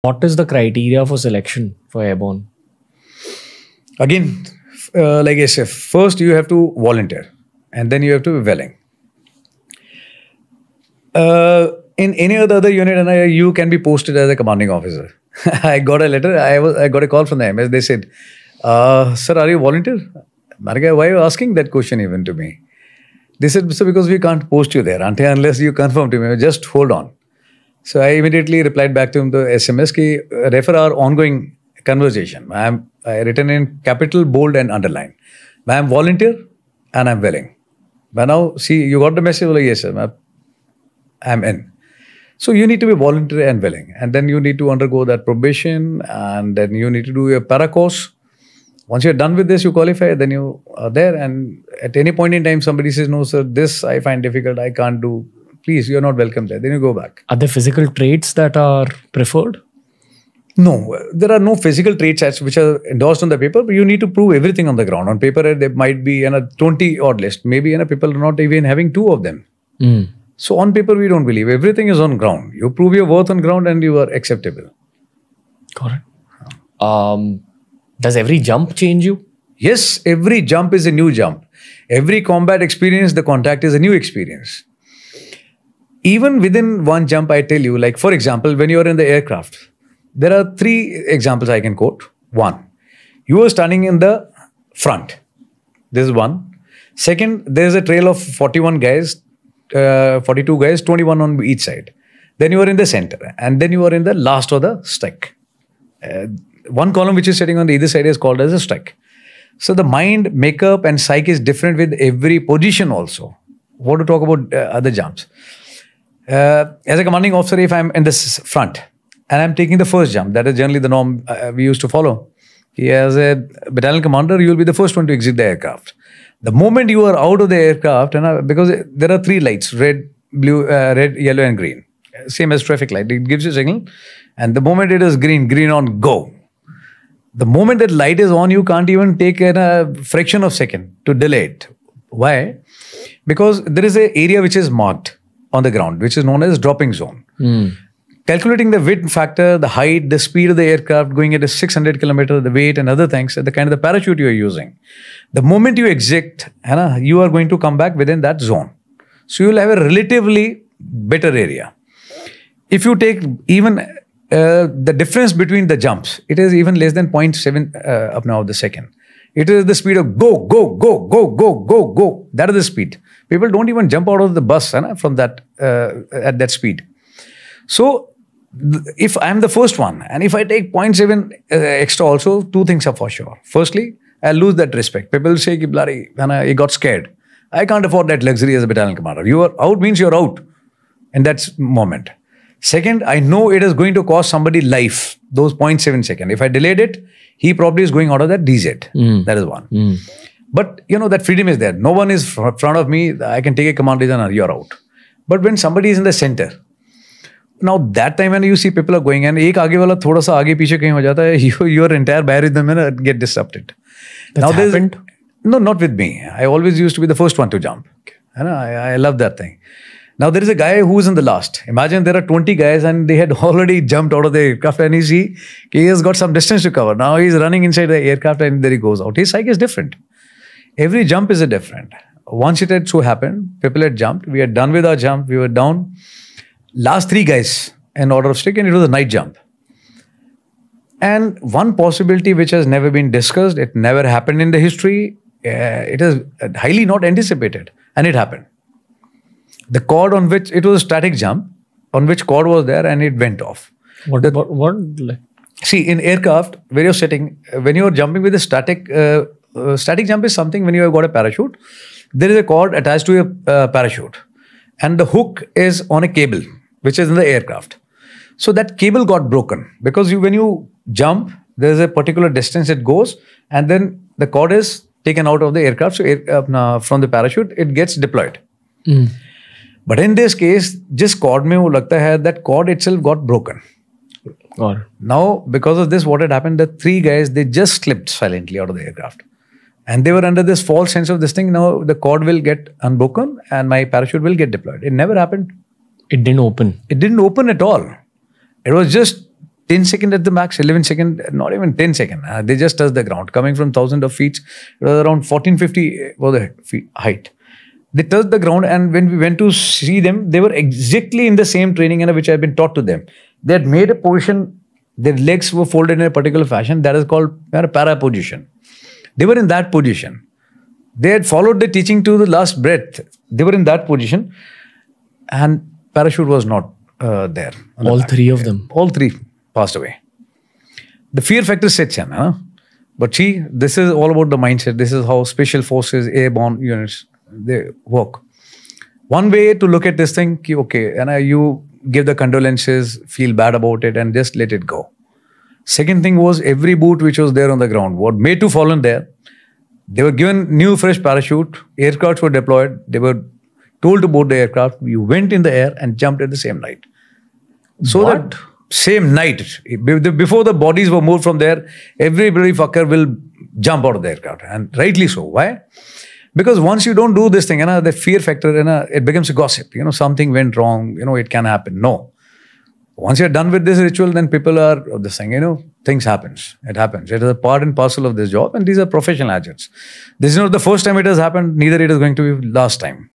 What is the criteria for selection for Airborne? Again, like I said, first you have to volunteer and then you have to be willing. In any other unit, and you can be posted as a commanding officer. I got a letter. I got a call from the MS. They said, "Sir, are you volunteer?" Marga, why are you asking that question even to me? They said, "So because we can't post you there unless you confirm to me. Just hold on." So I immediately replied back to him the SMS ki refer our ongoing conversation. I written in capital, bold and underline. I am volunteer and I'm willing. But now see, you got the message. Well, yes, sir. I'm in. So you need to be voluntary and willing. And then you need to undergo that probation and then you need to do your para course. Once you're done with this, you qualify, then you are there. And at any point in time, somebody says, no, sir, this I find difficult. I can't do. Please, you're not welcome there. Then you go back. Are there physical traits that are preferred? No, there are no physical traits which are endorsed on the paper, but you need to prove everything on the ground. On paper, there might be a 20 odd list. Maybe people are not even having 2 of them. So on paper, we don't believe. Everything is on ground. You prove your worth on ground and you are acceptable. Correct. Does every jump change you? Yes, every jump is a new jump. Every combat experience, the contact is a new experience. Even within one jump, I tell you, like for example, when you are in the aircraft, there are 3 examples I can quote. 1, you are standing in the front. This is one. Second, there is a trail of 41 guys, 42 guys, 21 on each side. Then you are in the center and then you are in the last of the stack. One column which is sitting on the either side is called as a stack. So the mind, makeup and psyche is different with every position also. What to talk about other jumps? As a commanding officer, if I'm in this front and I'm taking the first jump, that is generally the norm we used to follow. As a battalion commander, you will be the first one to exit the aircraft. The moment you are out of the aircraft, because there are 3 lights, red, blue, red, yellow and green. Same as traffic light. It gives you a signal. And the moment it is green, green on, go. The moment that light is on, you can't even take a fraction of second to delay it. Why? Because there is an area which is marked on the ground, which is known as dropping zone. Calculating the weight factor, the height, the speed of the aircraft going at a 600 kilometers, the weight and other things, the kind of the parachute you are using. The moment you exit, you are going to come back within that zone. So you will have a relatively better area. If you take even the difference between the jumps, it is even less than 0.7 up now the second. It is the speed of go, go, go, go, go, go, go. That is the speed. People don't even jump out of the bus from that at that speed. So if I'm the first one and if I take 0.7 extra also, 2 things are for sure. Firstly, I'll lose that respect. People say, bloody, he got scared. I can't afford that luxury as a battalion commander. You are out means you're out in that moment. Second, I know it is going to cost somebody life, those 0.7 seconds. If I delayed it, he probably is going out of that DZ. That is one. But, that freedom is there. No one is in front of me. I can take a command and you're out. But when somebody is in the center, now that time when you see people are going and ek aage wala thoda sa aage piche kahin ho jata hai, your entire biorhythm get disrupted. That's now happened? No, not with me. I always used to be the first one to jump. I love that thing. Now there is a guy who is in the last. Imagine there are 20 guys and they had already jumped out of the aircraft and he has got some distance to cover. Now he's running inside the aircraft and there he goes out. His psyche is different. Every jump is a different. Once it had so happened, people had jumped. We had done with our jump. We were down. Last 3 guys in order of stick and it was a night jump. And one possibility which has never been discussed, it never happened in the history. It is highly not anticipated and it happened. The cord on which it was a static jump, on which cord was there and it went off. What? See, in aircraft, where you're sitting, when you're jumping with a static jump is something when you have got a parachute, there is a cord attached to a parachute and the hook is on a cable, which is in the aircraft. So that cable got broken because when you jump, there is a particular distance it goes and then the cord is taken out of the aircraft. So from the parachute, it gets deployed. But in this case, just cord mein wo lagta hai that cord itself got broken. Now, because of this, what had happened, the 3 guys, they just slipped silently out of the aircraft. And they were under this false sense of this thing. Now the cord will get unbroken and my parachute will get deployed. It never happened. It didn't open. It didn't open at all. It was just 10 seconds at the max, 11 seconds, not even 10 seconds. They just touched the ground. Coming from thousands of feet, it was around 1450 was the feet height. They touched the ground, and when we went to see them, they were exactly in the same training which I had been taught to them. They had made a position, their legs were folded in a particular fashion that is called para position. They were in that position. They had followed the teaching to the last breath. They were in that position, and parachute was not there. All three of them. All three passed away. The fear factor sets in. But see, this is all about the mindset. This is how special forces, airborne units, they work. One way to look at this thing, okay, and you give the condolences, feel bad about it, and just let it go. Second thing was every boot which was there on the ground, what made to fall in there, they were given new fresh parachute, aircrafts were deployed, they were told to board the aircraft, you went in the air and jumped at the same night. So What? that same night, before the bodies were moved from there, everybody fucker will jump out of the aircraft. And rightly so. Why? Because once you don't do this thing, the fear factor, it becomes a gossip. Something went wrong, it can happen. No. Once you're done with this ritual, then people are this thing, things happens. It happens. It is a part and parcel of this job, and these are professional adjuncts. This is not the first time it has happened, neither it is going to be last time.